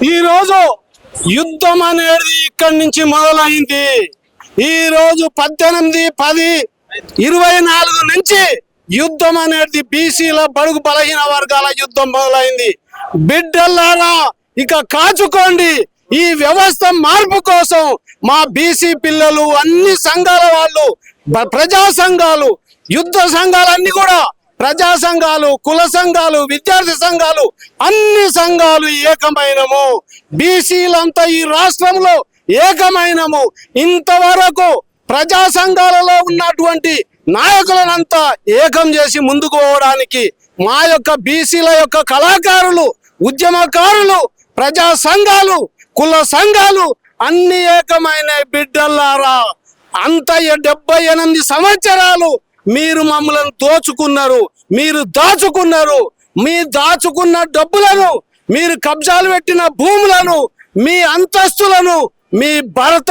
ఈరోజు యుద్ధం అనేది ఇక్కడి నుంచి మొదలైంది. ఈరోజు 18/10/24 నుంచి యుద్ధం అనేది బీసీల బడుగు బలహీన వర్గాల యుద్ధం మొదలైంది. బిడ్డల్లారా ఇక కాచుకోండి. ఈ వ్యవస్థ మార్పు కోసం మా బీసీ పిల్లలు, అన్ని సంఘాల వాళ్ళు, ప్రజా సంఘాలు, యుద్ధ సంఘాలన్నీ కూడా, ప్రజా సంఘాలు, కుల సంఘాలు, విద్యార్థి సంఘాలు, అన్ని సంఘాలు ఏకమైనము. బీసీలంతా ఈ రాష్ట్రంలో ఏకమైనము. ఇంతవరకు ప్రజా సంఘాలలో ఉన్నటువంటి నాయకులనంతా ఏకం చేసి ముందుకు పోవడానికి మా యొక్క బీసీల యొక్క కళాకారులు, ఉద్యమకారులు, ప్రజా సంఘాలు, కుల సంఘాలు అన్ని ఏకమైన బిడ్డల్లారా. అంత 78 సంవత్సరాలు మీరు మమ్మల్ని దోచుకున్నారు, మీరు దాచుకున్నారు. మీ దాచుకున్న డబ్బులను, మీరు కబ్జాలు పెట్టిన భూములను, మీ అంతస్తులను మీ భరత